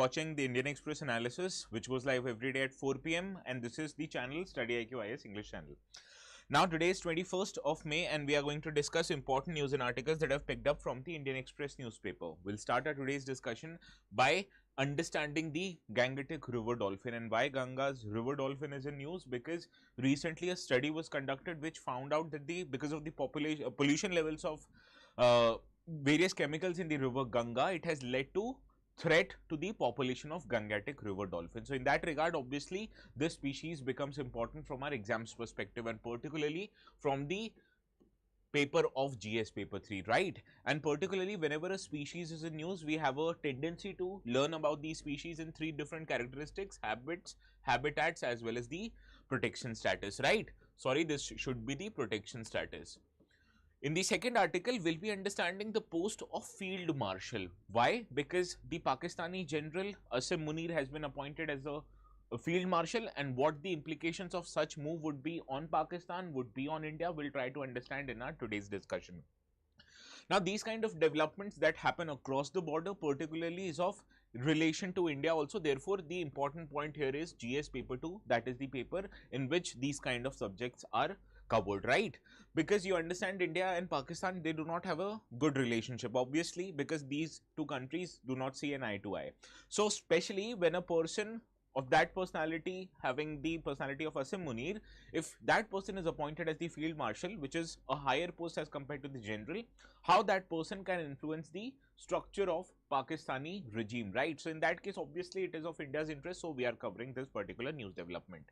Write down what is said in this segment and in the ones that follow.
watching the Indian Express analysis, which goes live every day at 4 p.m. and this is the channel StudyIQ IS English channel. Now today is 21st of May and we are going to discuss important news and articles that I've picked up from the Indian Express newspaper. We'll start our today's discussion by understanding the Gangetic river dolphin. And why Ganga's river dolphin is in news? Because recently a study was conducted which found out that because of the pollution levels of various chemicals in the river Ganga, it has led to threat to the population of Gangetic river dolphin. So in that regard, obviously this species becomes important from our exams perspective and particularly from the paper of GS paper 3, right? And particularly whenever a species is in news, we have a tendency to learn about these species in 3 different characteristics: habits, habitats, as well as the protection status, right? Sorry, this should be the protection status. In the second article, we'll be understanding the post of Field Marshal. Why? Because the Pakistani General Asim Munir has been appointed as a Field Marshal, and what the implications of such move would be on Pakistan, would be on India, we'll try to understand in our today's discussion. Now, these kind of developments that happen across the border particularly is of relation to India also. Therefore, the important point here is GS paper 2, that is the paper in which these kind of subjects are covered, right? Because you understand India and Pakistan, they do not have a good relationship, obviously, because these two countries do not see an eye to eye. So especially when a person of that personality, having the personality of Asim Munir, if that person is appointed as the Field Marshal, which is a higher post as compared to the General, how that person can influence the structure of Pakistani regime, right? So in that case, obviously it is of India's interest, so we are covering this particular news development.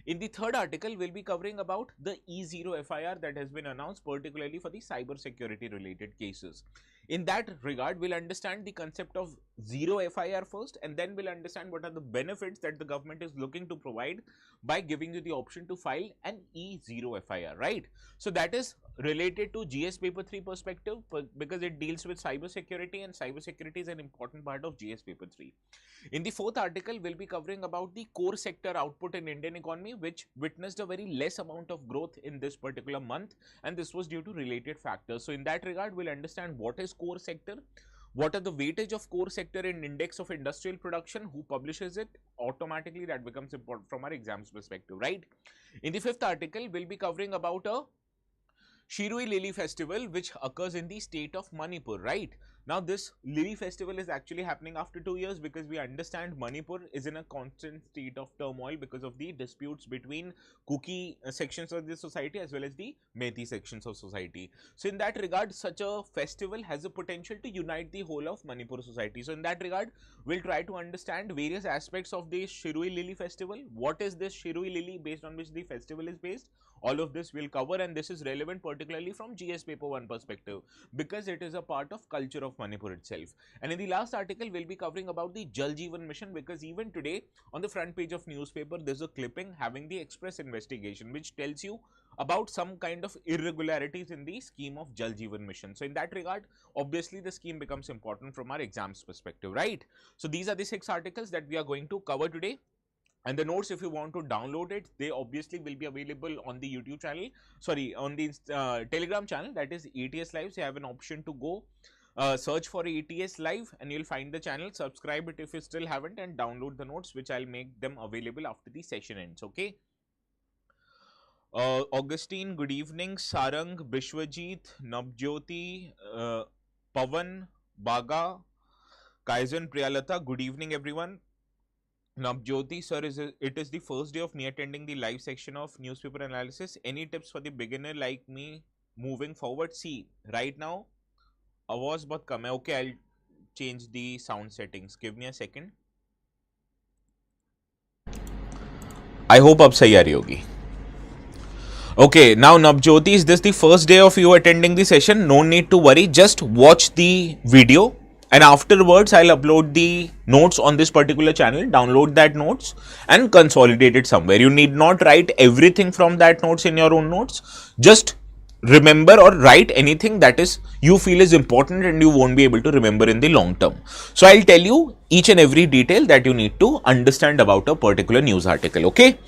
In the third article, we'll be covering about the E0 FIR that has been announced, particularly for the cyber security related cases. In that regard, we'll understand the concept of zero FIR first, and then we'll understand what are the benefits that the government is looking to provide by giving you the option to file an E0 FIR, right? So that is related to GS paper 3 perspective, because it deals with cyber security, and cyber security is an important part of GS paper 3. In the fourth article, we'll be covering about the core sector output in Indian economy, which witnessed a very less amount of growth in this particular month, and this was due to related factors. So in that regard, we'll understand what is core sector, what are the weightage of core sector in index of industrial production, who publishes it, automatically that becomes important from our exams perspective, right? In the fifth article, we'll be covering about a Shirui Lily festival which occurs in the state of Manipur, right? Now this Lily festival is actually happening after 2 years, because we understand Manipur is in a constant state of turmoil because of the disputes between Kuki sections of the society as well as the Methi sections of society. So in that regard, such a festival has a potential to unite the whole of Manipur society. So in that regard, we'll try to understand various aspects of the Shirui Lily festival. What is this Shirui Lily based on which the festival is based? All of this will cover, and this is relevant particularly from GS paper 1 perspective, because it is a part of culture of Manipur itself. And in the last article, we'll be covering about the Jal Jeevan mission, because even today on the front page of newspaper, there's a clipping having the express investigation which tells you about some kind of irregularities in the scheme of Jal Jeevan mission. So in that regard, obviously the scheme becomes important from our exams perspective, right? So these are the 6 articles that we are going to cover today. And the notes, if you want to download it, they obviously will be available on the YouTube channel, sorry, on the Telegram channel, that is ATS Live. So you have an option to go search for ATS Live and you'll find the channel, subscribe it if you still haven't, and download the notes, which I'll make them available after the session ends, okay? Augustine, good evening. Sarang, Bishwajit, Nabjyoti, Pavan, Baga, Kaizen, Priyalata, good evening everyone. Nabjyoti, sir, it is the first day of me attending the live section of newspaper analysis. Any tips for the beginner like me moving forward? See, right now, आवाज बहुत कम है. Okay, I'll change the sound settings. Give me a second. I hope अब सही आ रही होगी. Okay, now Nabjyoti, is this the first day of you attending the session? No need to worry. Just watch the video. And afterwards, I'll upload the notes on this particular channel, download that notes and consolidate it somewhere. You need not write everything from that notes in your own notes. Just remember or write anything that is you feel is important and you won't be able to remember in the long term. So I'll tell you each and every detail that you need to understand about a particular news article, okay?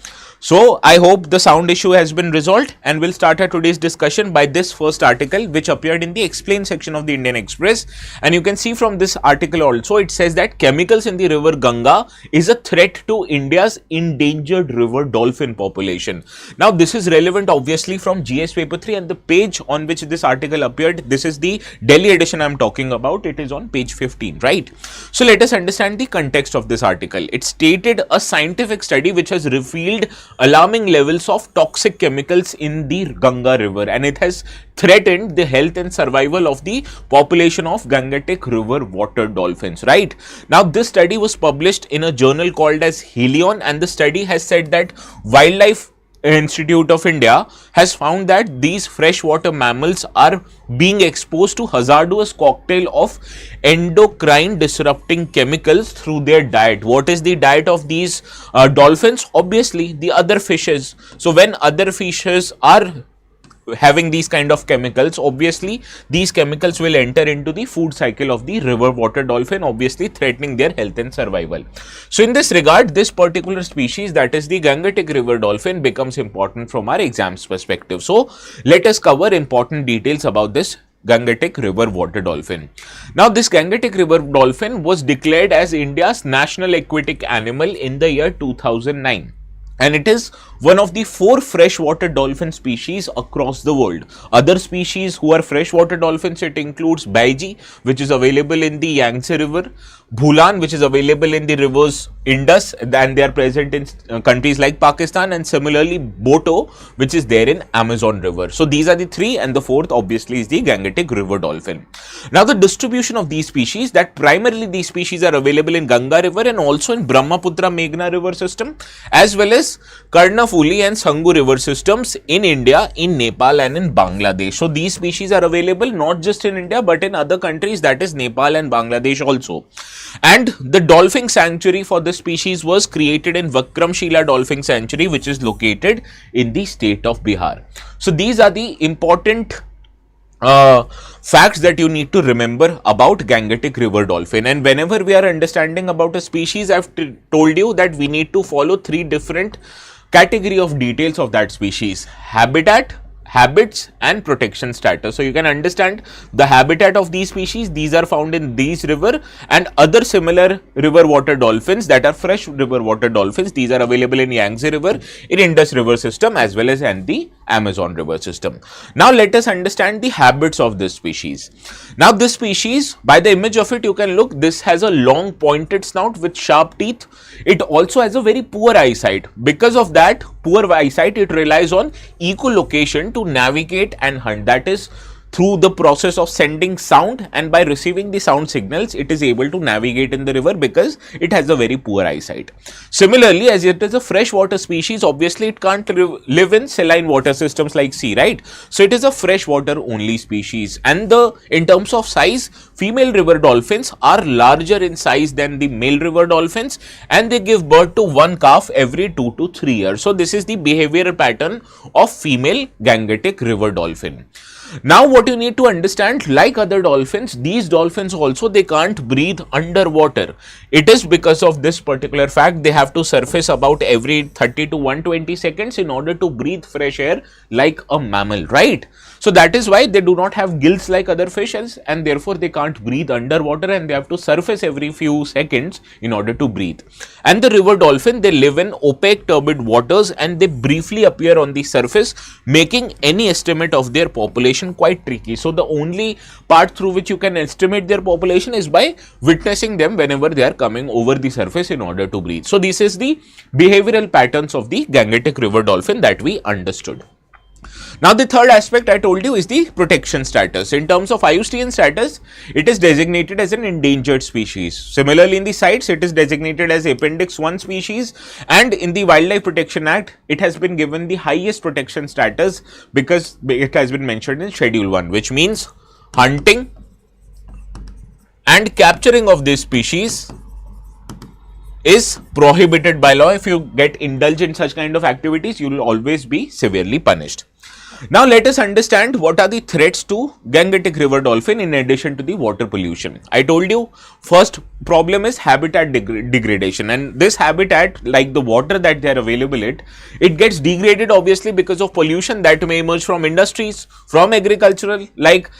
So I hope the sound issue has been resolved, and we'll start our today's discussion by this first article which appeared in the explain section of the Indian Express. And you can see from this article also, it says that chemicals in the river Ganga is a threat to India's endangered river dolphin population. Now this is relevant obviously from GS paper 3, and the page on which this article appeared, this is the Delhi edition I'm talking about, it is on page 15, right? So let us understand the context of this article. It stated a scientific study which has revealed alarming levels of toxic chemicals in the Ganga river, and it has threatened the health and survival of the population of Gangetic river water dolphins, right? Now this study was published in a journal called as Helion, and the study has said that Wildlife Institute of India has found that these freshwater mammals are being exposed to hazardous cocktail of endocrine disrupting chemicals through their diet. What is the diet of these dolphins? Obviously the other fishes. So when other fishes are having these kind of chemicals, obviously these chemicals will enter into the food cycle of the river water dolphin, obviously threatening their health and survival. So in this regard, this particular species, that is the Gangetic river dolphin, becomes important from our exams perspective. So let us cover important details about this Gangetic river water dolphin. Now this Gangetic river dolphin was declared as India's national aquatic animal in the year 2009. And it is one of the 4 freshwater dolphin species across the world. Other species who are freshwater dolphins, it includes Baiji, which is available in the Yangtze River, Bhulan, which is available in the rivers Indus, and they are present in countries like Pakistan, and similarly Boto, which is there in Amazon River. So these are the 3, and the 4th obviously is the Gangetic river dolphin. Now the distribution of these species, that primarily these species are available in Ganga River and also in Brahmaputra Meghna River system, as well as Karnafuli and Sangu river systems in India, in Nepal and in Bangladesh. So these species are available not just in India but in other countries, that is Nepal and Bangladesh also. And the dolphin sanctuary for this species was created in Vikramshila Dolphin Sanctuary, which is located in the state of Bihar. So these are the important facts that you need to remember about Gangetic river dolphin. And whenever we are understanding about a species, I've told you that we need to follow 3 different category of details of that species: habitat, habits and protection status. So you can understand the habitat of these species. These are found in these river and other similar river water dolphins that are fresh river water dolphins. These are available in Yangtze River, in Indus River system, as well as in the Amazon River system. Now let us understand the habits of this species. Now this species, by the image of it you can look, this has a long pointed snout with sharp teeth. It also has a very poor eyesight. Because of that poor eyesight, it relies on echolocation to navigate and hunt, that is through the process of sending sound, and by receiving the sound signals it is able to navigate in the river because it has a very poor eyesight. Similarly, as it is a freshwater species, obviously it can't live in saline water systems like sea, right? So it is a freshwater only species. And in terms of size, female river dolphins are larger in size than the male river dolphins, and they give birth to 1 calf every 2 to 3 years. So this is the behavioral pattern of female Gangetic river dolphin. Now what you need to understand, like other dolphins, these dolphins also, they can't breathe underwater. It is because of this particular fact they have to surface about every 30 to 120 seconds in order to breathe fresh air like a mammal, right? So that is why they do not have gills like other fishes, and therefore they can't breathe underwater and they have to surface every few seconds in order to breathe. And the river dolphin, they live in opaque turbid waters and they briefly appear on the surface, making any estimate of their population quite tricky. So the only part through which you can estimate their population is by witnessing them whenever they are coming over the surface in order to breathe. So this is the behavioral patterns of the Gangetic river dolphin that we understood. Now the third aspect I told you is the protection status. In terms of IUCN status, it is designated as an endangered species. Similarly, in the CITES, it is designated as Appendix 1 species, and in the Wildlife Protection Act, it has been given the highest protection status because it has been mentioned in Schedule 1, which means hunting and capturing of this species is prohibited by law. If you get indulged in such kind of activities, you will always be severely punished. Now let us understand what are the threats to Gangetic river dolphin in addition to the water pollution. I told you first problem is habitat degradation, and this habitat, like the water that they are available it gets degraded obviously because of pollution that may emerge from industries, from agricultural, like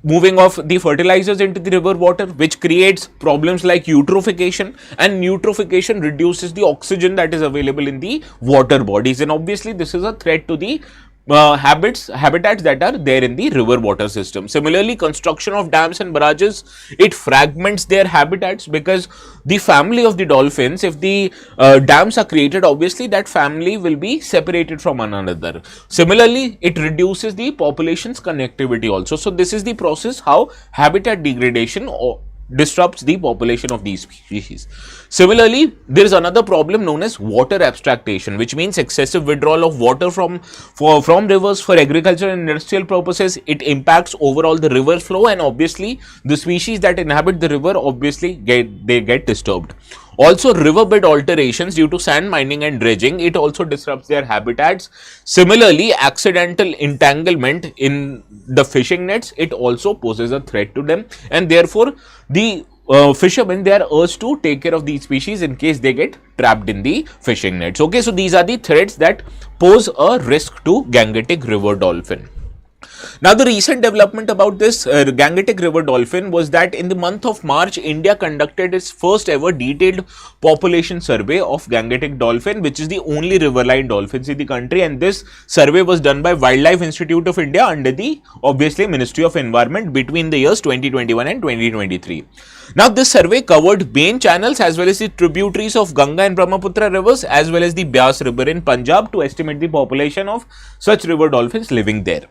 moving of the fertilizers into the river water, which creates problems like eutrophication, and eutrophication reduces the oxygen that is available in the water bodies, and obviously this is a threat to the habitats that are there in the river water system. Similarly, construction of dams and barrages, it fragments their habitats, because the family of the dolphins, if the dams are created, obviously that family will be separated from one another. Similarly, it reduces the population's connectivity also. So this is the process how habitat degradation disrupts the population of these species. Similarly, there is another problem known as water abstraction, which means excessive withdrawal of water from rivers for agricultural and industrial purposes. It impacts overall the river flow, and obviously the species that inhabit the river obviously get disturbed. Also, riverbed alterations due to sand mining and dredging, it also disrupts their habitats. Similarly, accidental entanglement in the fishing nets, it also poses a threat to them, and therefore the fishermen, they are urged to take care of these species in case they get trapped in the fishing nets. Okay, so these are the threats that pose a risk to Gangetic river dolphin. Now, the recent development about this Gangetic river dolphin was that in the month of March, India conducted its first ever detailed population survey of Gangetic dolphin, which is the only riverine dolphins in the country, and this survey was done by Wildlife Institute of India under the obviously Ministry of Environment between the years 2021 and 2023. Now, this survey covered main channels as well as the tributaries of Ganga and Brahmaputra rivers as well as the Beas river in Punjab to estimate the population of such river dolphins living there.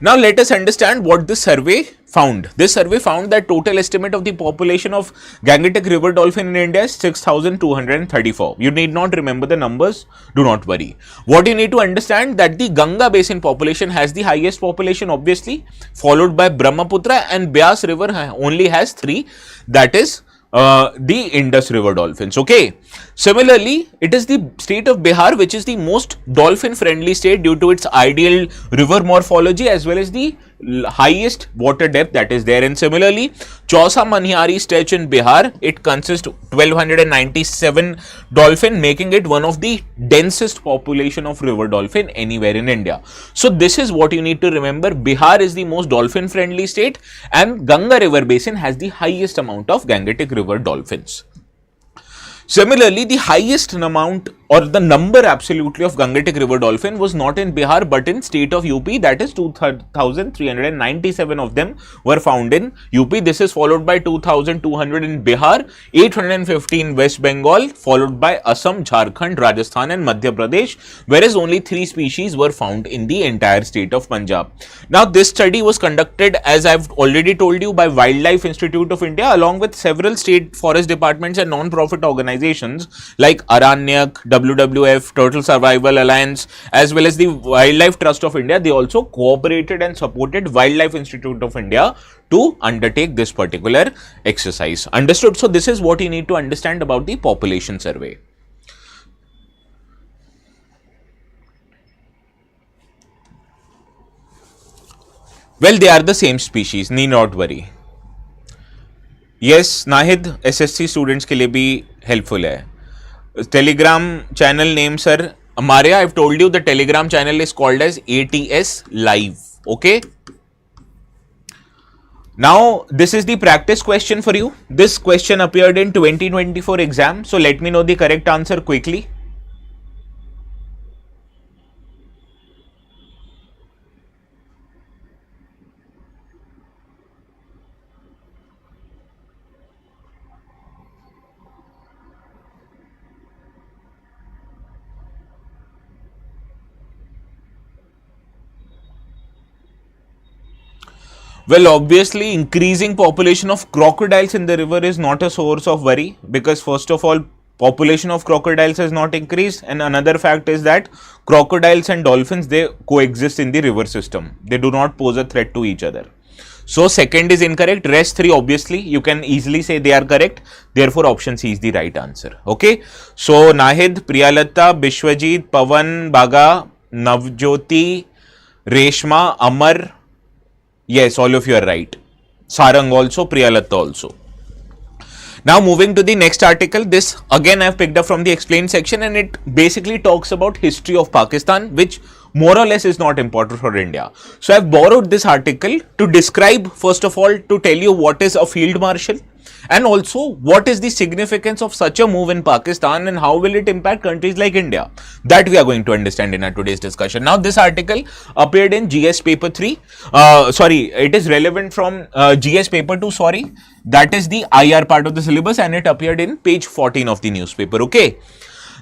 Now, let us understand what this survey found. This survey found that total estimate of the population of Gangetic river dolphin in India is 6,234. You need not remember the numbers, do not worry. What you need to understand that the Ganga basin population has the highest population obviously, followed by Brahmaputra, and Beas river only has 3, that is the Indus river dolphins. Okay. Similarly, it is the state of Bihar which is the most dolphin friendly state due to its ideal river morphology as well as the highest water depth that is there. And similarly, Chausa Manihari stretch in Bihar, it consists 1297 dolphin, making it one of the densest population of river dolphin anywhere in India. So this is what you need to remember. Bihar is the most dolphin friendly state, and Ganga river basin has the highest amount of Gangetic river dolphins. Similarly, the highest amount or the number absolutely of Gangetic river dolphin was not in Bihar but in state of UP, that is 2,397 of them were found in UP. This is followed by 2,200 in Bihar, 815 West Bengal, followed by Assam, Jharkhand, Rajasthan and Madhya Pradesh, whereas only 3 species were found in the entire state of Punjab. Now, this study was conducted, as I've already told you, by Wildlife Institute of India along with several state forest departments and non-profit organizations like Aranyak, WWF, Turtle Survival Alliance, as well as the Wildlife Trust of India. They also cooperated and supported Wildlife Institute of India to undertake this particular exercise. Understood? So this is what you need to understand about the population survey. Well, they are the same species, need not worry. Yes, Nahid, SSC students के लिए भी helpful है. Telegram channel name, sir. Maria, I've told you the Telegram channel is called as ATS Live. Okay. Now, this is the practice question for you. This question appeared in 2024 exam. So, let me know the correct answer quickly. Well, obviously, increasing population of crocodiles in the river is not a source of worry, because first of all, population of crocodiles has not increased, and another fact is that crocodiles and dolphins, they coexist in the river system. They do not pose a threat to each other. So, second is incorrect. Rest 3, obviously, you can easily say they are correct. Therefore, option C is the right answer. Okay. So, Nahid, Priyalatta, Bishwajit, Pavan, Baga, Navjyoti, Reshma, Amar. Yes, all of you are right. Sarang also, Priyalatta also. Now moving to the next article, this again I have picked up from the explained section, and it basically talks about history of Pakistan, which more or less is not important for India. So I have borrowed this article to describe, first of all, to tell you what is a field marshal, and also what is the significance of such a move in Pakistan and how will it impact countries like India. That we are going to understand in our today's discussion. Now this article appeared in GS paper 3, it is relevant from GS paper 2, that is the IR part of the syllabus, and it appeared in page 14 of the newspaper. Okay.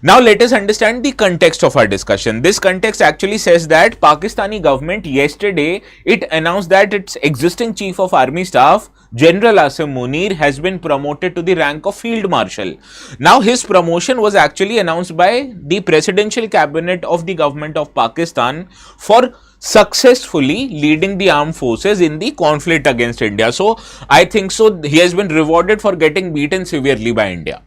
Now let us understand the context of our discussion. This context actually says that Pakistani government yesterday, it announced that its existing chief of army staff, General Asim Munir, has been promoted to the rank of field marshal. Now his promotion was actually announced by the presidential cabinet of the government of Pakistan for successfully leading the armed forces in the conflict against India. So I think so he has been rewarded for getting beaten severely by India.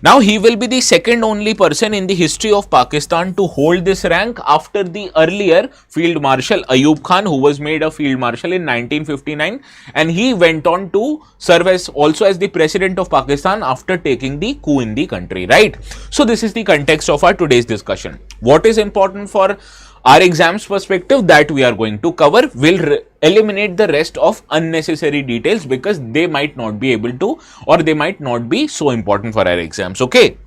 Now he will be the second only person in the history of Pakistan to hold this rank after the earlier Field Marshal Ayub Khan, who was made a Field Marshal in 1959, and he went on to serve as also as the President of Pakistan after taking the coup in the country, right? So this is the context of our today's discussion. What is important for our exams perspective that we are going to cover will eliminate the rest of unnecessary details because they might not be able to, or they might not be so important for our exams. Okay.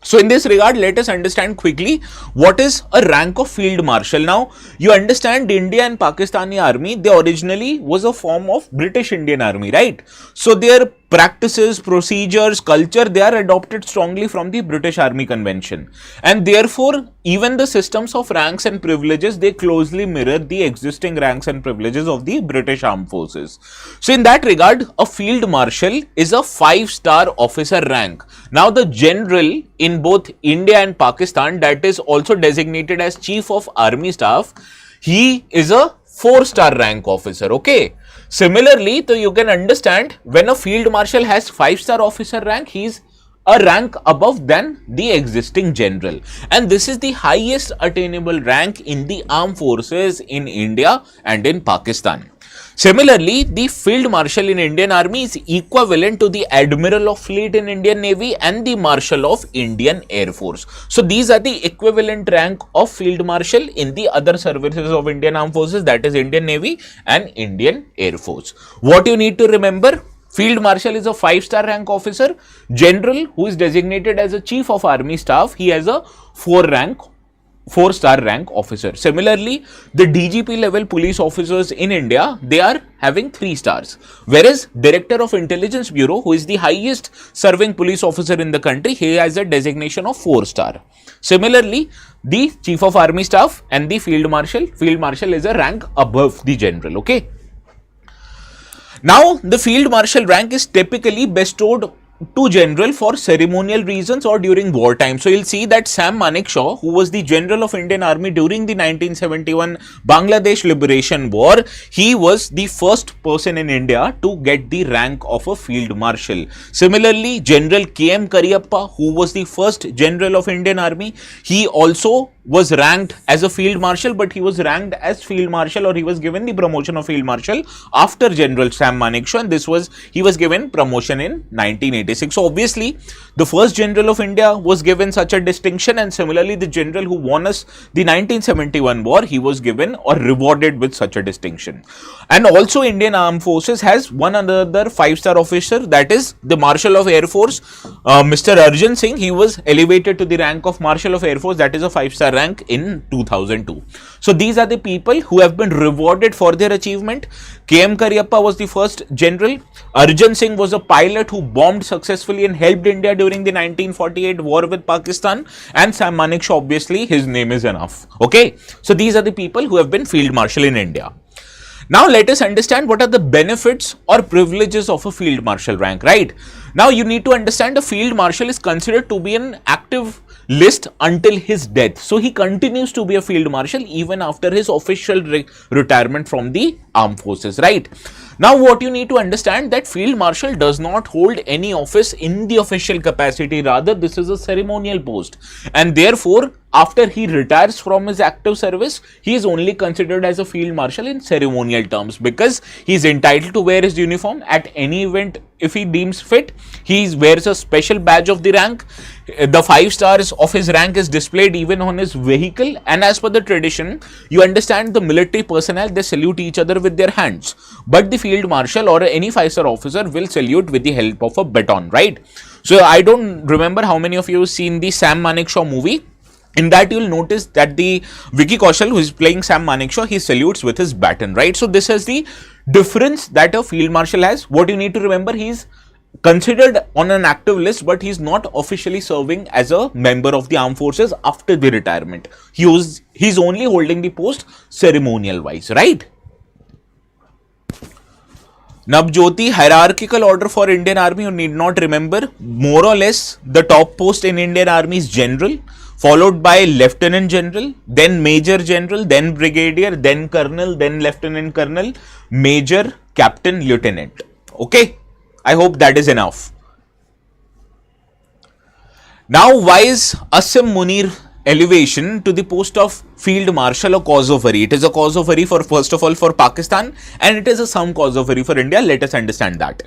So in this regard, let us understand quickly what is a rank of field marshal. Now you understand India and Pakistani army, they originally was a form of British Indian army, right? So their practices, procedures, culture, they are adopted strongly from the British Army Convention, and therefore even the systems of ranks and privileges, they closely mirror the existing ranks and privileges of the British Armed Forces. So in that regard, a field marshal is a 5-star officer rank. Now the general in both India and Pakistan, that is also designated as Chief of Army Staff, he is a 4-star rank officer. Okay. Similarly, so you can understand when a field marshal has 5-star officer rank, he is a rank above than the existing general, and this is the highest attainable rank in the armed forces in India and in Pakistan. Similarly, the Field Marshal in Indian Army is equivalent to the Admiral of Fleet in Indian Navy and the Marshal of Indian Air Force. So these are the equivalent rank of Field Marshal in the other services of Indian Armed Forces, that is Indian Navy and Indian Air Force. What you need to remember, Field Marshal is a 5-star rank officer. General, who is designated as a Chief of Army Staff, he has a 4-star rank officer. Similarly, the DGP level police officers in India, they are having 3 stars, whereas Director of Intelligence Bureau, who is the highest serving police officer in the country, he has a designation of 4-star. Similarly, the Chief of Army Staff and the Field Marshal is a rank above the general. Okay. Now, the Field Marshal rank is typically bestowed to general for ceremonial reasons or during wartime. So you'll see that Sam Manekshaw, who was the general of Indian Army during the 1971 Bangladesh Liberation War, he was the first person in India to get the rank of a field marshal. Similarly, General K.M. Kariappa, who was the first general of Indian Army, he also was ranked as a field marshal, but he was ranked as field marshal, or he was given the promotion of field marshal after General Sam Manekshaw, and he was given promotion in 1986. So obviously the first general of India was given such a distinction, and similarly the general who won us the 1971 war, he was given or rewarded with such a distinction. And also Indian Armed Forces has one another 5-star officer, that is the Marshal of Air Force, Mr. Arjun Singh. He was elevated to the rank of Marshal of Air Force, that is a 5-star rank in 2002. So these are the people who have been rewarded for their achievement. K.M. Kariappa was the first general. Arjun Singh was a pilot who bombed successfully and helped India during the 1948 war with Pakistan. And Sam Manekshaw, obviously his name is enough. Okay. So these are the people who have been field marshal in India. Now let us understand what are the benefits or privileges of a field marshal rank, right? Now you need to understand a field marshal is considered to be an active list until his death. So he continues to be a field marshal even after his official retirement from the armed forces, right? Now what you need to understand that Field Marshal does not hold any office in the official capacity, rather this is a ceremonial post, and therefore after he retires from his active service, he is only considered as a Field Marshal in ceremonial terms, because he is entitled to wear his uniform at any event if he deems fit. He wears a special badge of the rank. The 5 stars of his rank is displayed even on his vehicle, and as per the tradition, you understand the military personnel, they salute each other with their hands, but the Field Marshal or any 5-star officer will salute with the help of a baton, right? So I don't remember how many of you have seen the Sam Manekshaw movie. In that you will notice that the Vicky Kaushal, who is playing Sam Manekshaw, he salutes with his baton, right? So this is the difference that a Field Marshal has. What you need to remember, he is considered on an active list, but he is not officially serving as a member of the armed forces after the retirement. He is only holding the post ceremonial wise, right? Navjyoti, hierarchical order for Indian Army, you need not remember. More or less, the top post in Indian Army is General, followed by Lieutenant General, then Major General, then Brigadier, then Colonel, then Lieutenant Colonel, Major, Captain, Lieutenant. Okay, I hope that is enough. Now, why is Asim Munir elevation to the post of Field Marshal a cause of worry? It is a cause of worry for, first of all, for Pakistan, and it is some cause of worry for India. Let us understand that.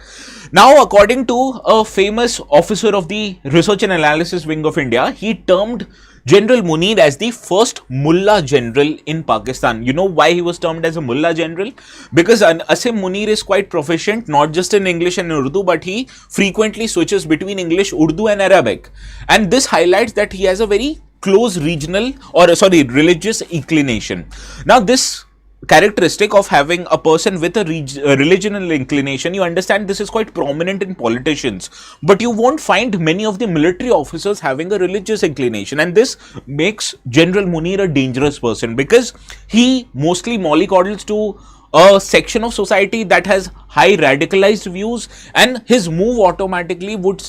Now, according to a famous officer of the Research and Analysis Wing of India, he termed General Munir as the first Mullah General in Pakistan. You know why he was termed as a Mullah General? Because Asim Munir is quite proficient, not just in English and Urdu, but he frequently switches between English, Urdu and Arabic. And this highlights that he has a very close religious inclination. Now, this characteristic of having a person with a religional inclination, you understand this is quite prominent in politicians, but you won't find many of the military officers having a religious inclination, and this makes General Munir a dangerous person, because he mostly mollycoddles to a section of society that has high radicalized views, and his move automatically would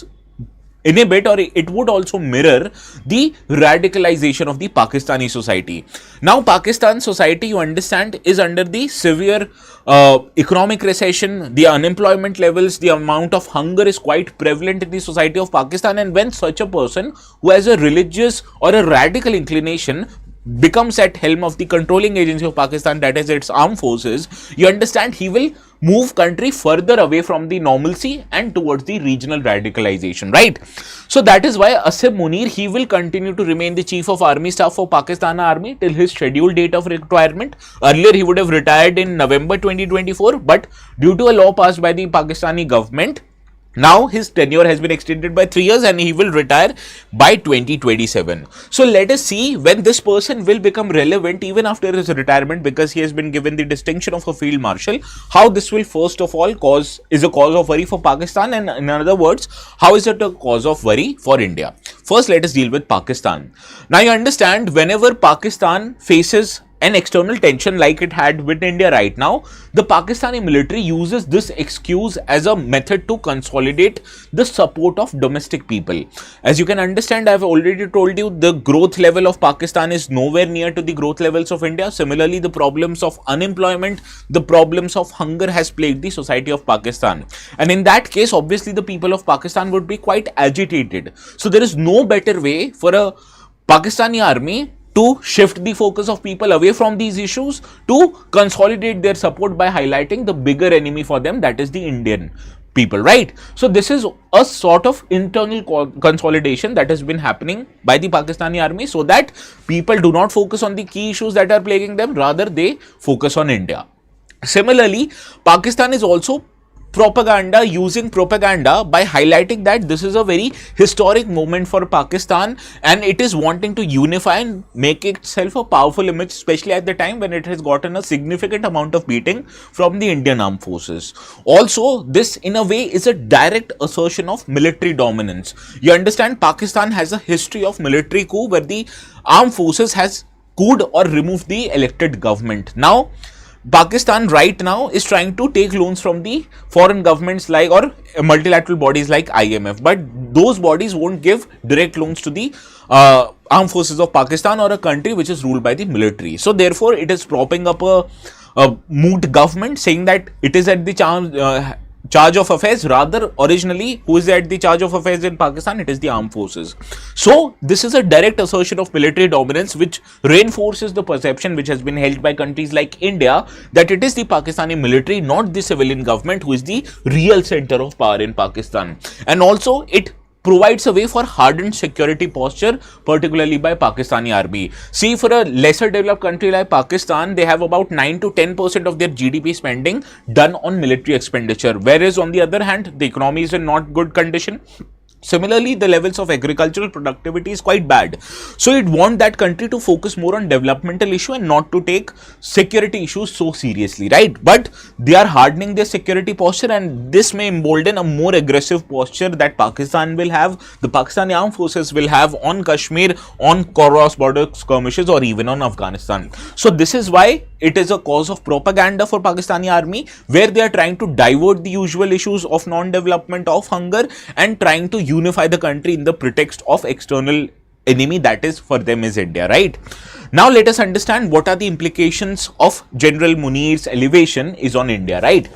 inhibit, or it would also mirror, the radicalization of the Pakistani society. Now, Pakistan society, you understand, is under the severe economic recession. The unemployment levels, the amount of hunger is quite prevalent in the society of Pakistan, and when such a person who has a religious or a radical inclination becomes at helm of the controlling agency of Pakistan, that is its armed forces, you understand he will move country further away from the normalcy and towards the regional radicalization, right? So that is why Asim Munir, he will continue to remain the Chief of Army Staff for Pakistan Army till his scheduled date of retirement. Earlier he would have retired in November 2024, but due to a law passed by the Pakistani government, now his tenure has been extended by 3 years and he will retire by 2027. So let us see when this person will become relevant even after his retirement, because he has been given the distinction of a Field Marshal. How this will first of all is a cause of worry for Pakistan, and in other words, how is it a cause of worry for India? First, let us deal with Pakistan. Now you understand, whenever Pakistan faces an external tension like it had with India right now, the Pakistani military uses this excuse as a method to consolidate the support of domestic people. As you can understand, I have already told you the growth level of Pakistan is nowhere near to the growth levels of India. Similarly, the problems of unemployment, the problems of hunger has plagued the society of Pakistan. And in that case, obviously the people of Pakistan would be quite agitated. So there is no better way for a Pakistani army to shift the focus of people away from these issues to consolidate their support by highlighting the bigger enemy for them, that is the Indian people, right? So this is a sort of internal consolidation that has been happening by the Pakistani army, so that people do not focus on the key issues that are plaguing them, rather they focus on India. Similarly, Pakistan is also using propaganda by highlighting that this is a very historic moment for Pakistan and it is wanting to unify and make itself a powerful image, especially at the time when it has gotten a significant amount of beating from the Indian armed forces. Also, this in a way is a direct assertion of military dominance. You understand, Pakistan has a history of military coup where the armed forces has couped or removed the elected government. Now, Pakistan right now is trying to take loans from the foreign governments like or multilateral bodies like IMF, but those bodies won't give direct loans to the armed forces of Pakistan or a country which is ruled by the military. So therefore, it is propping up a moot government, saying that it is at the charge of affairs. Rather, originally, who is at the charge of affairs in Pakistan? It is the armed forces. So this is a direct assertion of military dominance, which reinforces the perception which has been held by countries like India that it is the Pakistani military, not the civilian government, who is the real center of power in Pakistan. And also it provides a way for hardened security posture, particularly by Pakistani army. See, for a lesser developed country like Pakistan, they have about 9 to 10% of their GDP spending done on military expenditure, whereas on the other hand, the economy is in not good condition. Similarly, the levels of agricultural productivity is quite bad. So it want that country to focus more on developmental issue and not to take security issues so seriously, right? But they are hardening their security posture, and this may embolden a more aggressive posture that Pakistan will have, the Pakistani armed forces will have on Kashmir, on cross-border skirmishes, or even on Afghanistan. So this is why it is a cause of propaganda for Pakistani army, where they are trying to divert the usual issues of non-development, of hunger, and trying to unify the country in the pretext of external enemy, that is for them is India, right? Now let us understand what are the implications of General Munir's elevation is on India, right?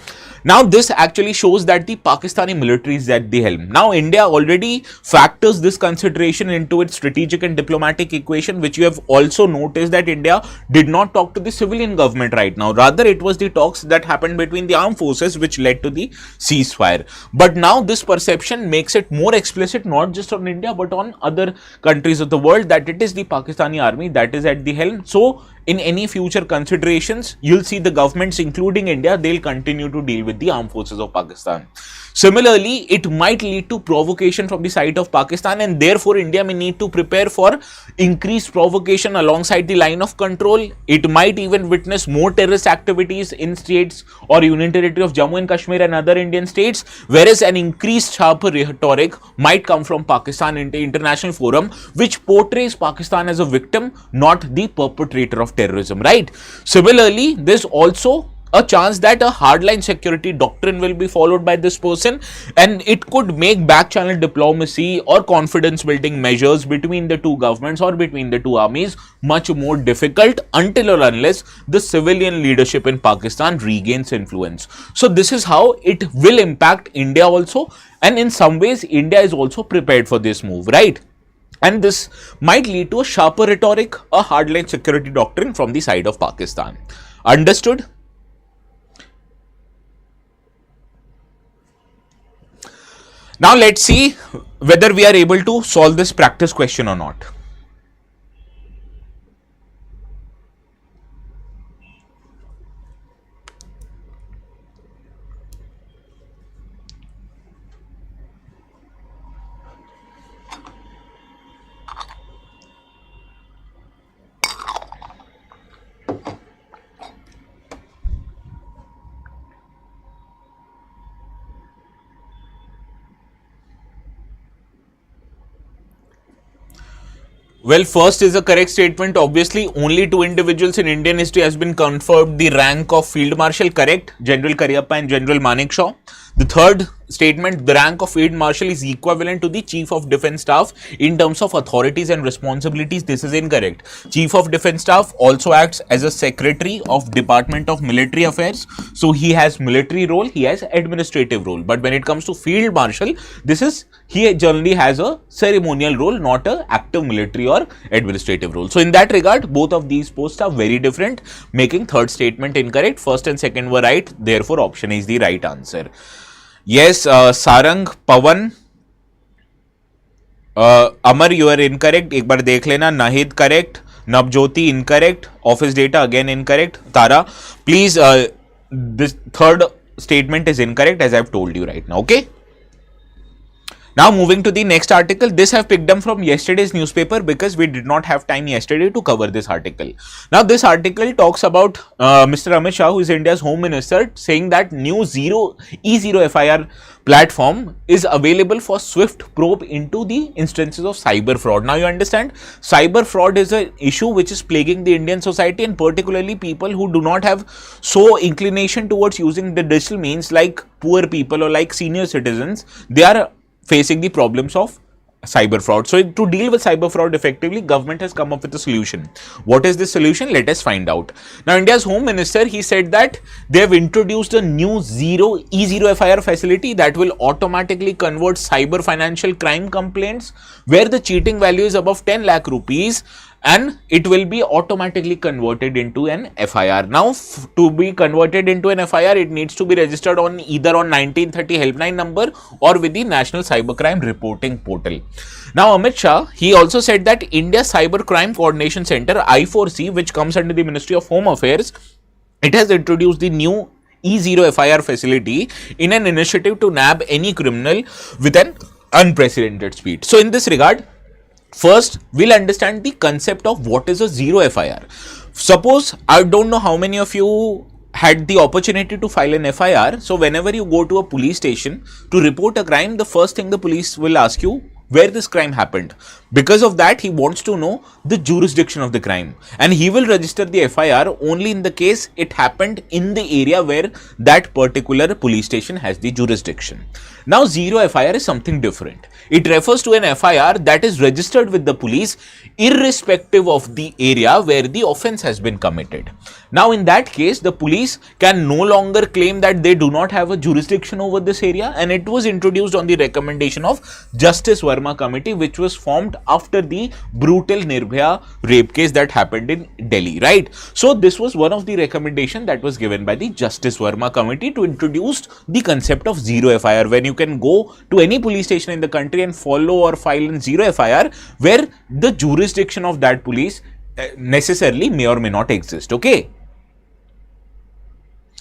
Now this actually shows that the Pakistani military is at the helm. Now India already factors this consideration into its strategic and diplomatic equation, which you have also noticed that India did not talk to the civilian government right now. Rather, it was the talks that happened between the armed forces which led to the ceasefire. But now this perception makes it more explicit, not just on India but on other countries of the world, that it is the Pakistani army that is at the helm. So in any future considerations, you'll see the governments, including India, they'll continue to deal with the armed forces of Pakistan. Similarly, it might lead to provocation from the side of Pakistan, and therefore India may need to prepare for increased provocation alongside the line of control. It might even witness more terrorist activities in states or union territory of Jammu and Kashmir and other Indian states, whereas an increased sharper rhetoric might come from Pakistan in the international forum, which portrays Pakistan as a victim, not the perpetrator of terrorism, right? Similarly, there's also a chance that a hardline security doctrine will be followed by this person, and it could make back channel diplomacy or confidence building measures between the two governments or between the two armies much more difficult until or unless the civilian leadership in Pakistan regains influence. So this is how it will impact India also, and in some ways India is also prepared for this move, right? And this might lead to a sharper rhetoric, a hardline security doctrine from the side of Pakistan. Understood? Now let's see whether we are able to solve this practice question or not. Well, first is a correct statement. Obviously, only 2 individuals in Indian history has been conferred the rank of Field Marshal, correct? General Cariappa and General Manekshaw. The third statement, the rank of Field Marshal is equivalent to the Chief of Defence Staff in terms of authorities and responsibilities. This is incorrect. Chief of Defence Staff also acts as a Secretary of Department of Military Affairs. So he has military role, he has administrative role. But when it comes to Field Marshal, he generally has a ceremonial role, not a active military or administrative role. So in that regard, both of these posts are very different, making third statement incorrect. First and second were right, therefore option is the right answer. Yes, Sarang, Pavan, Amar, you are incorrect. एक बार देख लेना. Nahid correct. Navjoti incorrect. Office data again incorrect. Tara, please, this third statement is incorrect as I have told you right now. Okay. Now moving to the next article, this I have picked up from yesterday's newspaper because we did not have time yesterday to cover this article. Now this article talks about Mr. Amit Shah, who is India's Home Minister, saying that new E0 FIR platform is available for swift probe into the instances of cyber fraud. Now you understand, cyber fraud is an issue which is plaguing the Indian society, and particularly people who do not have so inclination towards using the digital means, like poor people or like senior citizens. They are facing the problems of cyber fraud. So to deal with cyber fraud effectively, government has come up with a solution. What is this solution? Let us find out. Now, India's Home Minister, he said that they have introduced a new E0 FIR facility that will automatically convert cyber financial crime complaints where the cheating value is above 10 lakh rupees, and it will be automatically converted into an FIR. Now, to be converted into an FIR, it needs to be registered on either on 1930 helpline number or with the National Cybercrime Reporting Portal. Now, Amit Shah, he also said that India Cybercrime Coordination Center, I4C, which comes under the Ministry of Home Affairs, it has introduced the new E0 FIR facility in an initiative to nab any criminal with an unprecedented speed. So, in this regard, first, we'll understand the concept of what is a zero FIR. Suppose, I don't know how many of you had the opportunity to file an FIR. So, whenever you go to a police station to report a crime, the first thing the police will ask you where this crime happened. Because of that, he wants to know the jurisdiction of the crime, and he will register the FIR only in the case it happened in the area where that particular police station has the jurisdiction. Now, zero FIR is something different. It refers to an FIR that is registered with the police irrespective of the area where the offence has been committed. Now, in that case, the police can no longer claim that they do not have a jurisdiction over this area, and it was introduced on the recommendation of Justice Verma Committee, which was formed after the brutal Nirbhaya rape case that happened in Delhi, right? So, this was one of the recommendations that was given by the Justice Verma Committee to introduce the concept of zero FIR, when you can go to any police station in the country and follow or file in zero FIR where the jurisdiction of that police necessarily may or may not exist, okay?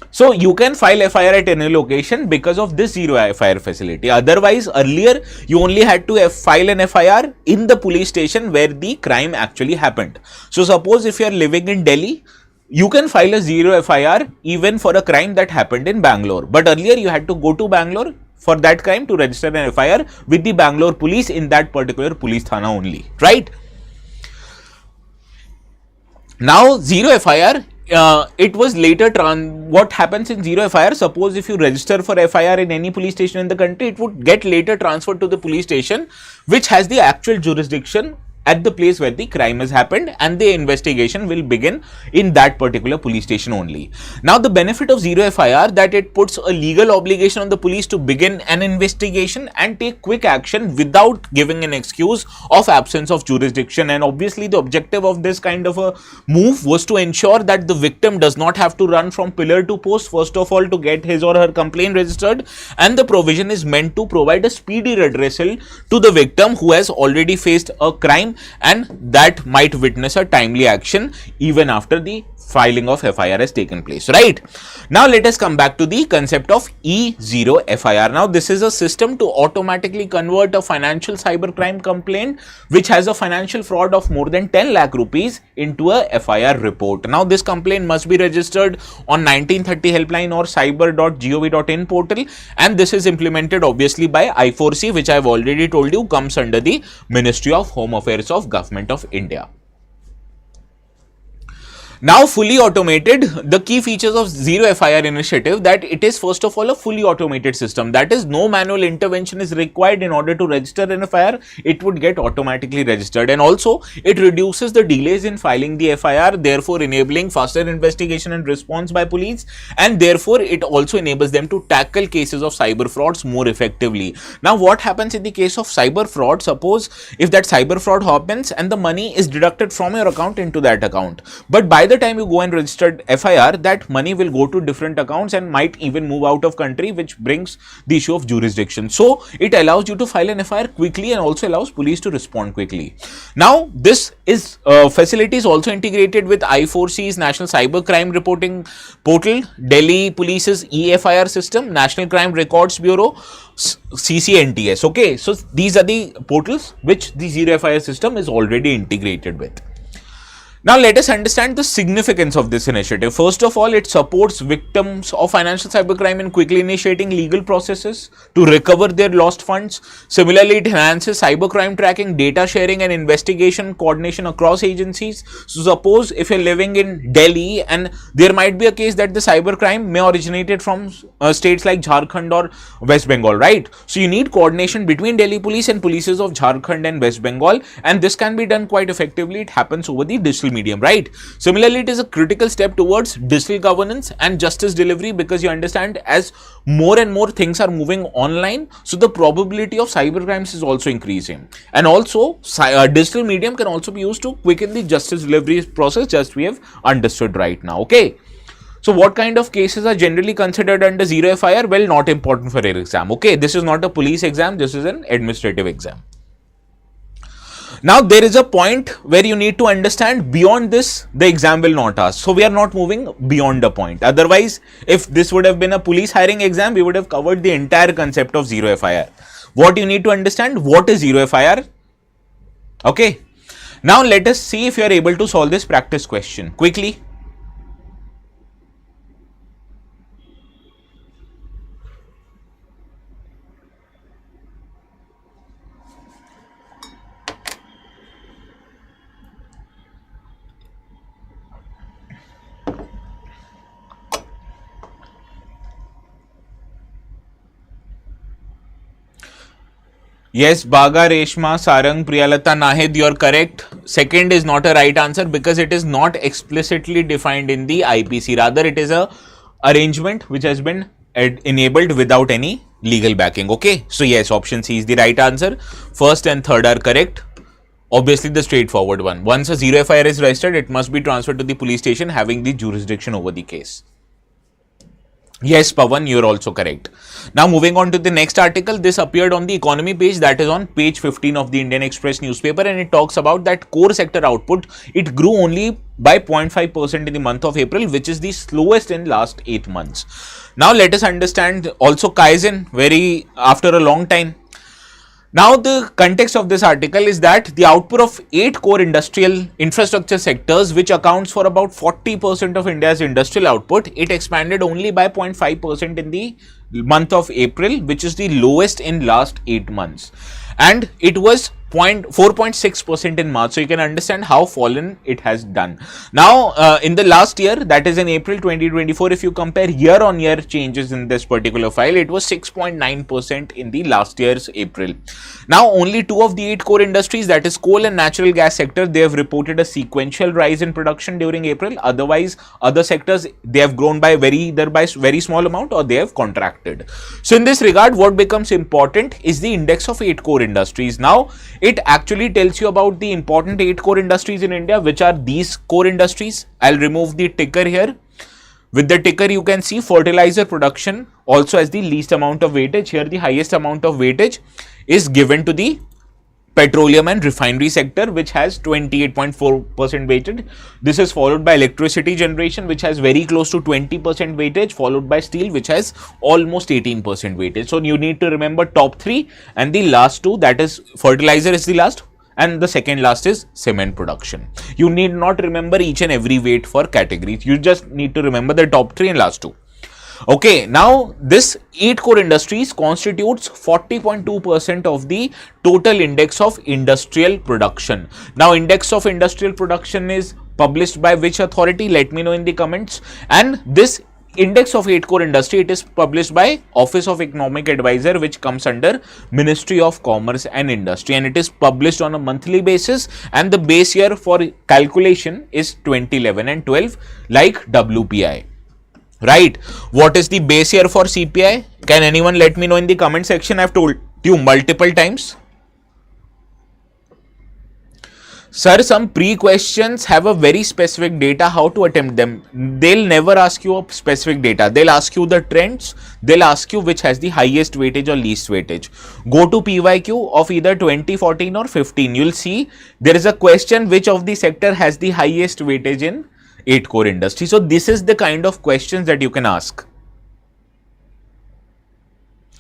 So, you can file FIR at any location because of this zero FIR facility. Otherwise, earlier, you only had to file an FIR in the police station where the crime actually happened. So, suppose if you are living in Delhi, you can file a zero FIR even for a crime that happened in Bangalore. But earlier, you had to go to Bangalore for that crime to register an FIR with the Bangalore police in that particular police thana only, right? Now, zero FIR, it was later what happens in zero FIR, suppose if you register for FIR in any police station in the country, it would get later transferred to the police station which has the actual jurisdiction at the place where the crime has happened, and the investigation will begin in that particular police station only. Now, the benefit of zero FIR that it puts a legal obligation on the police to begin an investigation and take quick action without giving an excuse of absence of jurisdiction. And obviously, the objective of this kind of a move was to ensure that the victim does not have to run from pillar to post, first of all, to get his or her complaint registered, and the provision is meant to provide a speedy redressal to the victim who has already faced a crime and that might witness a timely action even after the filing of FIR has taken place, right? Now, let us come back to the concept of E0 FIR. Now, this is a system to automatically convert a financial cybercrime complaint which has a financial fraud of more than 10 lakh rupees into a FIR report. Now, this complaint must be registered on 1930 helpline or cyber.gov.in portal, and this is implemented obviously by I4C, which I have already told you comes under the Ministry of Home Affairs of Government of India. Now, fully automated, the key features of zero FIR initiative that it is first of all a fully automated system, that is no manual intervention is required in order to register an FIR, it would get automatically registered, and also it reduces the delays in filing the FIR, therefore enabling faster investigation and response by police, and therefore it also enables them to tackle cases of cyber frauds more effectively. Now, what happens in the case of cyber fraud? Suppose if that cyber fraud happens and the money is deducted from your account into that account, but by the time you go and registered FIR, that money will go to different accounts and might even move out of country, which brings the issue of jurisdiction. So, it allows you to file an FIR quickly and also allows police to respond quickly. Now, this is facility is also integrated with I4C's National Cybercrime Reporting Portal, Delhi Police's EFIR system, National Crime Records Bureau, CCNTS. Okay, so these are the portals which the zero FIR system is already integrated with. Now let us understand the significance of this initiative. First of all, it supports victims of financial cybercrime in quickly initiating legal processes to recover their lost funds. Similarly, it enhances cybercrime tracking, data sharing and investigation coordination across agencies. So suppose if you're living in Delhi and there might be a case that the cybercrime may originated from states like Jharkhand or West Bengal, right? So you need coordination between Delhi police and polices of Jharkhand and West Bengal, and this can be done quite effectively. It happens over the digital medium, right? Similarly, it is a critical step towards digital governance and justice delivery, because you understand as more and more things are moving online, so the probability of cyber crimes is also increasing. And also digital medium can also be used to quicken the justice delivery process, just we have understood right now. Okay, so what kind of cases are generally considered under zero FIR? Well, not important for your exam. Okay, this is not a police exam, this is an administrative exam. Now there is a point where you need to understand, beyond this the exam will not ask. So we are not moving beyond a point. Otherwise, if this would have been a police hiring exam, we would have covered the entire concept of zero FIR. What you need to understand, what is zero FIR? Okay. Now let us see if you are able to solve this practice question quickly. Yes, Baga, Reshma, Sarang, Priyalata, Nahid, you are correct. Second is not a right answer because it is not explicitly defined in the IPC. Rather, it is a arrangement which has been enabled without any legal backing. Okay, so yes, option C is the right answer. First and third are correct. Obviously, the straightforward one. Once a zero FIR is registered, it must be transferred to the police station having the jurisdiction over the case. Yes, Pawan, you're also correct. Now, moving on to the next article, this appeared on the economy page, that is on page 15 of the Indian Express newspaper, and it talks about that core sector output, it grew only by 0.5% in the month of April, which is the slowest in last 8 months. Now, let us understand also Kaizen, very after a long time. Now, the context of this article is that the output of 8 core industrial infrastructure sectors, which accounts for about 40% of India's industrial output, it expanded only by 0.5% in the month of April, which is the lowest in last 8 months. And it was 4.6% in March. So you can understand how fallen it has done. Now, in the last year, that is in April 2024, if you compare year-on-year changes in this particular file, it was 6.9% in the last year's April. Now, only 2 of the 8 core industries, that is coal and natural gas sector, they have reported a sequential rise in production during April. Otherwise, other sectors, they have grown by either by very small amount or they have contracted. So in this regard, what becomes important is the index of 8 core industries. Now, it actually tells you about the important 8 core industries in India, which are these core industries. I'll remove the ticker here. With the ticker, you can see fertilizer production also has the least amount of weightage. Here, the highest amount of weightage is given to the petroleum and refinery sector, which has 28.4% weighted. This is followed by electricity generation, which has very close to 20% weightage, followed by steel, which has almost 18% weightage. So you need to remember top 3, and the last 2, that is fertilizer is the last, and the second last is cement production. You need not remember each and every weight for categories. You just need to remember the top 3 and last 2. Okay, now this 8 core industries constitutes 40.2% of the total index of industrial production. Now, index of industrial production is published by which authority? Let me know in the comments. And this index of 8 core industry, it is published by Office of Economic Advisor, which comes under Ministry of Commerce and Industry, and it is published on a monthly basis, and the base year for calculation is 2011 and 12 like WPI. Right. What is the base year for CPI? Can anyone let me know in the comment section? I've told you multiple times. Sir, some pre-questions have a very specific data. How to attempt them? They'll never ask you a specific data. They'll ask you the trends. They'll ask you which has the highest weightage or least weightage. Go to PYQ of either 2014 or 15. You'll see there is a question which of the sector has the highest weightage in 8 core industry. So this is the kind of questions that you can ask.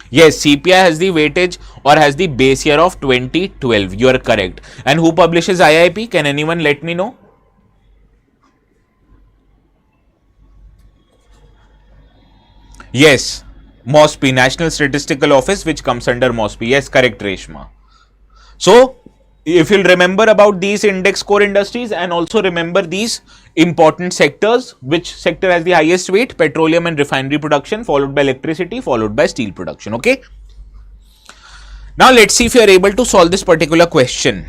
Yes, CPI has the weightage or has the base year of 2012. You are correct. And who publishes IIP? Can anyone let me know? Yes, MOSPI, National Statistical Office, which comes under MOSPI. Yes, correct, Reshma. So, if you'll remember about these index core industries and also remember these important sectors, which sector has the highest weight? Petroleum and refinery production, followed by electricity, followed by steel production. Okay. Now, let's see if you are able to solve this particular question.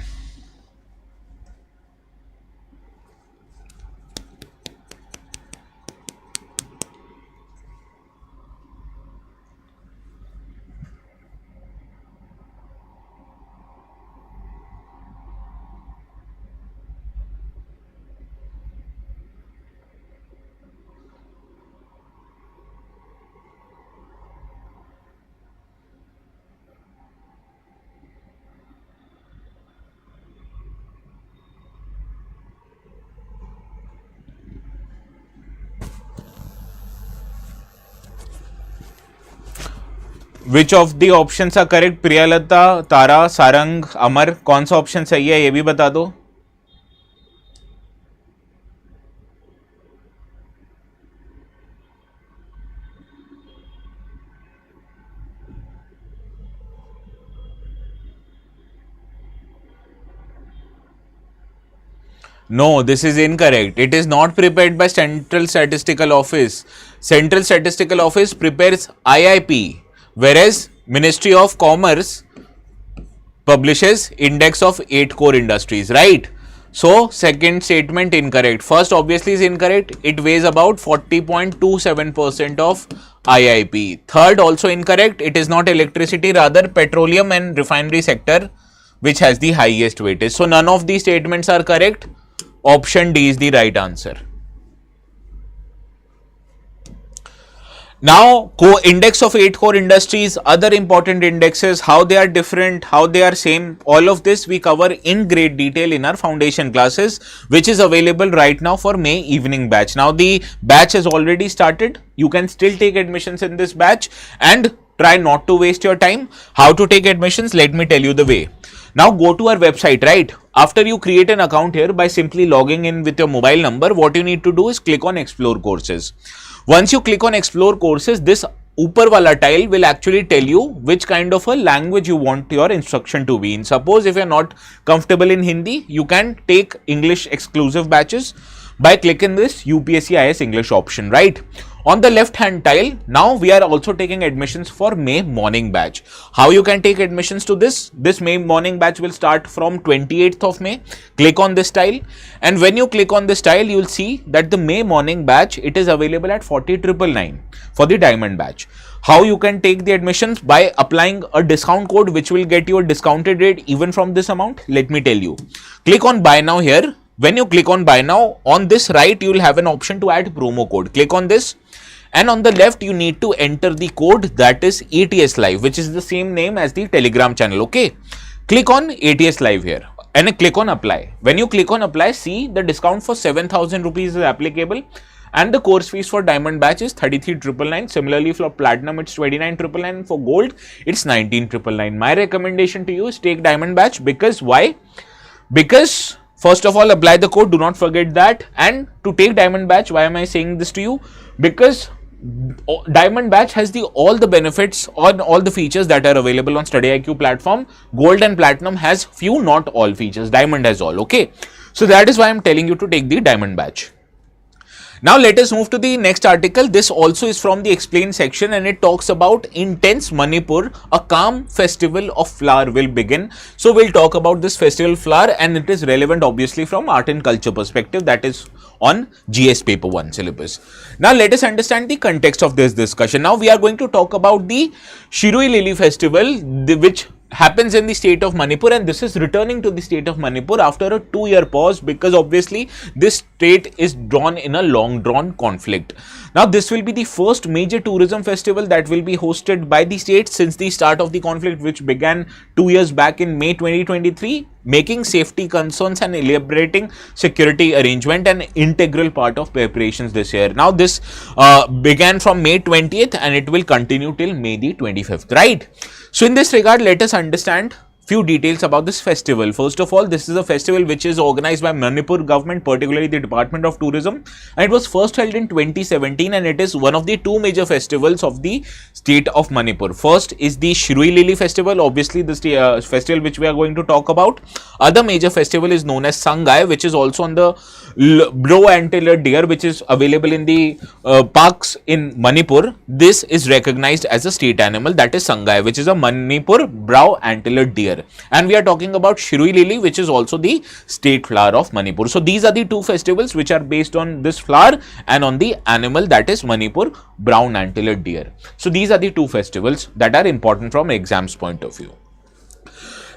Which of the options are correct? प्रियलता, तारा, सारंग, अमर, कौन सा option सही है ये भी बता दो. No, this is incorrect. It is not prepared by Central Statistical Office. Central Statistical Office prepares IIP, whereas Ministry of Commerce publishes index of 8 core industries, right? So, second statement incorrect. First obviously is incorrect. It weighs about 40.27% of IIP. Third also incorrect. It is not electricity, rather petroleum and refinery sector which has the highest weightage. So, none of these statements are correct. Option D is the right answer. Now, index of 8 core industries, other important indexes, how they are different, how they are same, all of this we cover in great detail in our foundation classes, which is available right now for May evening batch. Now, the batch has already started. You can still take admissions in this batch and try not to waste your time. How to take admissions? Let me tell you the way. Now, go to our website, right? After you create an account here by simply logging in with your mobile number, what you need to do is click on Explore Courses. Once you click on Explore Courses, this upper wala tile will actually tell you which kind of a language you want your instruction to be in. Suppose if you are not comfortable in Hindi, you can take English exclusive batches by clicking this UPSC IS English option, right? On the left hand tile, now we are also taking admissions for May morning batch. How you can take admissions to this? This May morning batch will start from 28th of May. Click on this tile, and when you click on this tile, you will see that the May morning batch, it is available at 40,999 for the diamond batch. How you can take the admissions? By applying a discount code which will get you a discounted rate even from this amount. Let me tell you. Click on buy now here. When you click on buy now, on this right you will have an option to add promo code. Click on this, and on the left you need to enter the code, that is ATS Live, which is the same name as the Telegram channel. Okay, click on ATS Live here and click on apply. When you click on apply, see the discount for 7,000 rupees is applicable, and the course fees for diamond batch is 33,999. Similarly for platinum it's 29,999. For gold it's 19,999. My recommendation to you is take diamond batch. Because why? Because first of all, apply the code, do not forget that. And to take diamond batch, why am I saying this to you? Because diamond batch has all the benefits or all the features that are available on StudyIQ platform. Gold and platinum has few, not all features. Diamond has all. Okay, so that is why I am telling you to take the diamond batch. Now let us move to the next article. This also is from the explain section, and it talks about intense Manipur, a calm festival of flower will begin. So we'll talk about this festival flower, and it is relevant obviously from art and culture perspective, that is on GS paper 1 syllabus. Now let us understand the context of this discussion. Now we are going to talk about the Shirui Lily festival, which happens in the state of Manipur, and this is returning to the state of Manipur after a 2-year pause, because obviously this state is drawn in a long drawn conflict. Now this will be the first major tourism festival that will be hosted by the state since the start of the conflict, which began 2 years back in May 2023, making safety concerns and elaborating security arrangement an integral part of preparations this year. Now this began from May 20th and it will continue till May the 25th, right? So in this regard, let us understand few details about this festival. First of all, this is a festival which is organized by Manipur government, particularly the Department of Tourism, and it was first held in 2017, and it is one of the two major festivals of the state of Manipur. First is the Shirui Lily festival, obviously this festival which we are going to talk about. Other major festival is known as Sangai, which is also on the brow antler deer, which is available in the parks in Manipur. This is recognized as a state animal, that is Sangai, which is a Manipur brow antler deer. And we are talking about Shirui Lily, which is also the state flower of Manipur. So these are the two festivals which are based on this flower and on the animal, that is Manipur brown antler deer. So these are the two festivals that are important from exams point of view.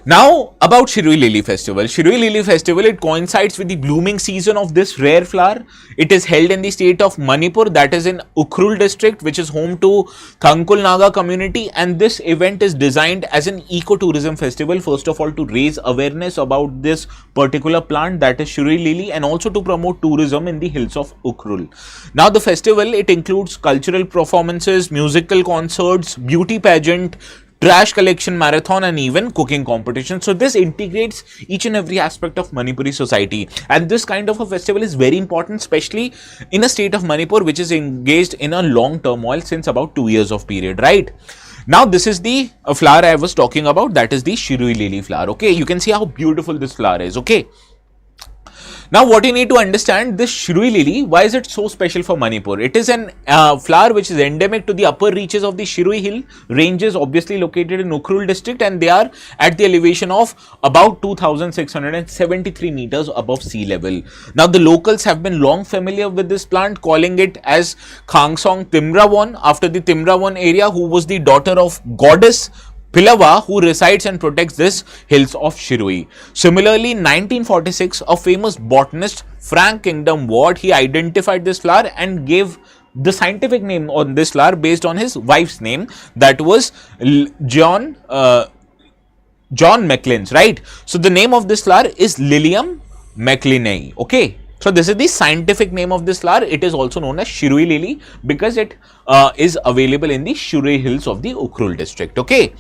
Now about Shirui Lily Festival. Shirui Lily Festival, it coincides with the blooming season of this rare flower. It is held in the state of Manipur, that is in Ukhrul district, which is home to Thangkul Naga community, and this event is designed as an ecotourism festival, first of all to raise awareness about this particular plant, that is Shirui Lily, and also to promote tourism in the hills of Ukhrul. Now the festival, it includes cultural performances, musical concerts, beauty pageant, trash collection marathon, and even cooking competition. So this integrates each and every aspect of Manipuri society, and this kind of a festival is very important, especially in a state of Manipur which is engaged in a long turmoil since about 2 years of period, right? Now this is the flower I was talking about, that is the Shirui Lily flower. Okay, you can see how beautiful this flower is. Okay, now what you need to understand, this Shirui Lily, why is it so special for Manipur? It is an flower which is endemic to the upper reaches of the Shirui hill ranges, obviously located in Ukhrul district, and they are at the elevation of about 2673 meters above sea level. Now the locals have been long familiar with this plant, calling it as Khangsong Timrawan, after the Timrawan area, who was the daughter of goddess Pilava, who resides and protects this hills of Shirui. Similarly, in 1946, a famous botanist, Frank Kingdom Ward, he identified this flower and gave the scientific name on this flower based on his wife's name, that was John Maclean's, right? So the name of this flower is Lilium Macleanae. Okay, so this is the scientific name of this flower. It is also known as Shirui Lily because it is available in the Shirui hills of the Ukhrul district. Okay.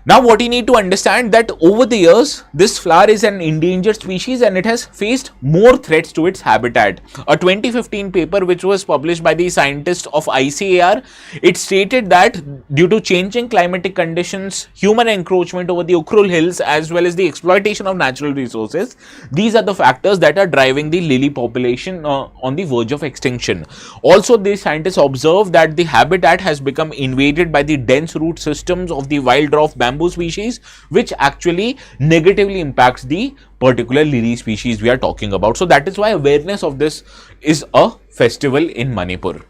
Now what you need to understand, that over the years this flower is an endangered species and it has faced more threats to its habitat. A 2015 paper which was published by the scientists of ICAR, it stated that due to changing climatic conditions, human encroachment over the Ukhrul hills, as well as the exploitation of natural resources, these are the factors that are driving the lily population on the verge of extinction. Also, the scientists observed that the habitat has become invaded by the dense root systems of the wild dwarf bamboo species, which actually negatively impacts the particular lily species we are talking about. So that is why awareness of this is a festival in Manipur.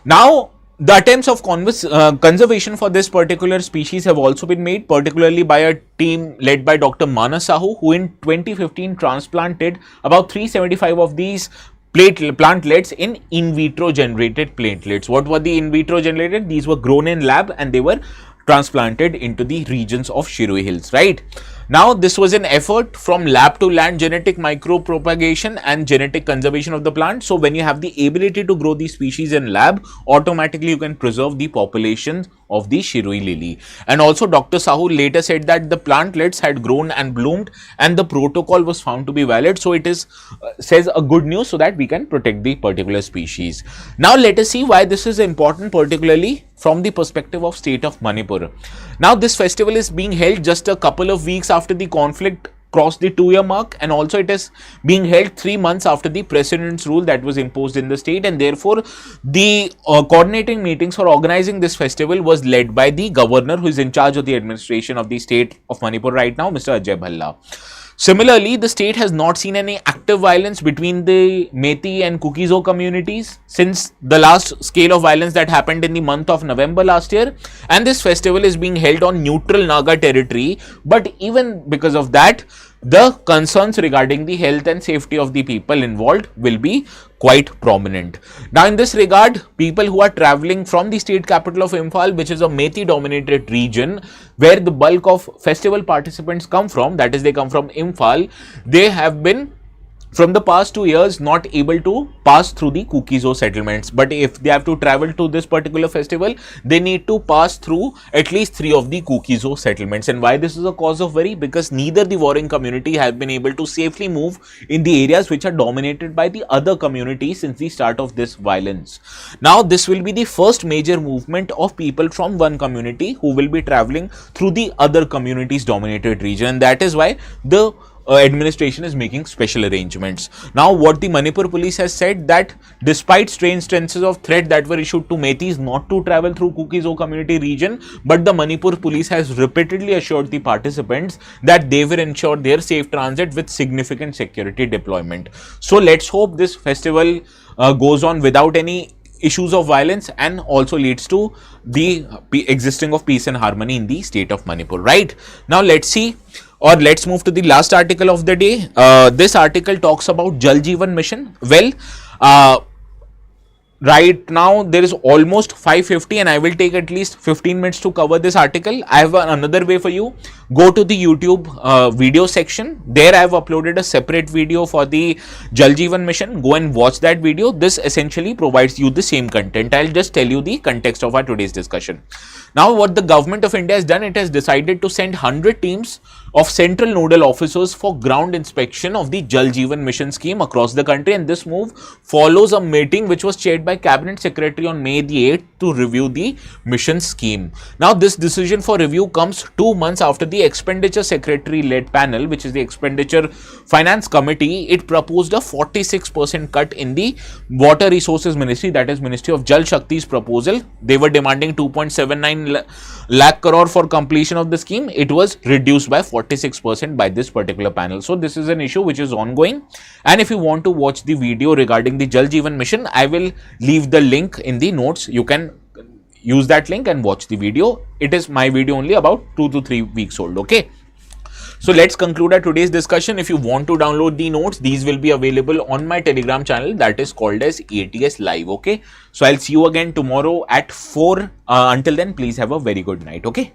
Now the attempts of conservation for this particular species have also been made, particularly by a team led by Dr. Manas Sahu, who in 2015 transplanted about 375 of these plantlets in vitro generated platelets. What were the in vitro generated? These were grown in lab and they were transplanted into the regions of Shirui hills, right? Now this was an effort from lab to land genetic micropropagation and genetic conservation of the plant. So when you have the ability to grow these species in lab, automatically you can preserve the population of the Shirui lily. And also Dr. Sahu later said that the plantlets had grown and bloomed and the protocol was found to be valid. So it is says a good news so that we can protect the particular species. Now let us see why this is important, particularly from the perspective of state of Manipur. Now this festival is being held just a couple of weeks after the conflict crossed the 2-year mark, and also it is being held 3 months after the president's rule that was imposed in the state, and therefore the coordinating meetings for organizing this festival was led by the governor, who is in charge of the administration of the state of Manipur right now, Mr. Ajay Bhalla. Similarly, the state has not seen any active violence between the Methi and Kukizo communities since the last scale of violence that happened in the month of November last year, and this festival is being held on neutral Naga territory. But even because of that, the concerns regarding the health and safety of the people involved will be quite prominent. Now in this regard, people who are traveling from the state capital of Imphal, which is a Methi dominated region where the bulk of festival participants come from, that is they come from Imphal, they have been from the past 2 years not able to pass through the cookies or settlements, but if they have to travel to this particular festival, they need to pass through at least 3 of the cookies or settlements. And why this is a cause of worry? Because neither the warring community have been able to safely move in the areas which are dominated by the other communities since the start of this violence. Now this will be the first major movement of people from one community who will be traveling through the other communities dominated region, and that is why the administration is making special arrangements. Now what the Manipur police has said, that despite strange instances of threat that were issued to Metis not to travel through Kuki-Zo community region, but the Manipur police has repeatedly assured the participants that they will ensure their safe transit with significant security deployment. So let's hope this festival goes on without any issues of violence and also leads to the existing of peace and harmony in the state of Manipur. Right now, let's see, or let's move to the last article of the day. This article talks about Jal Jeevan mission. Well, right now there is almost 550 and I will take at least 15 minutes to cover this article. I have another way for you. Go to the YouTube video section. There I have uploaded a separate video for the Jal Jeevan mission. Go and watch that video. This essentially provides you the same content. I'll just tell you the context of our today's discussion. Now what the government of India has done, it has decided to send 100 teams of central nodal officers for ground inspection of the Jal Jeevan mission scheme across the country, and this move follows a meeting which was chaired by Cabinet Secretary on May the 8th to review the mission scheme. Now this decision for review comes 2 months after the Expenditure Secretary led panel, which is the Expenditure Finance Committee, it proposed a 46% cut in the Water Resources Ministry, that is Ministry of Jal Shakti's proposal. They were demanding 2.79 lakh crore for completion of the scheme. It was reduced by 46% by this particular panel. So this is an issue which is ongoing, and if you want to watch the video regarding the Jal Jeevan mission, I will leave the link in the notes. You can use that link and watch the video. It is my video only, about 2 to 3 weeks old. Okay, so let's conclude our today's discussion. If you want to download the notes, these will be available on my Telegram channel that is called as ATS Live. Okay, so I'll see you again tomorrow at 4. Until then, please have a very good night. Okay.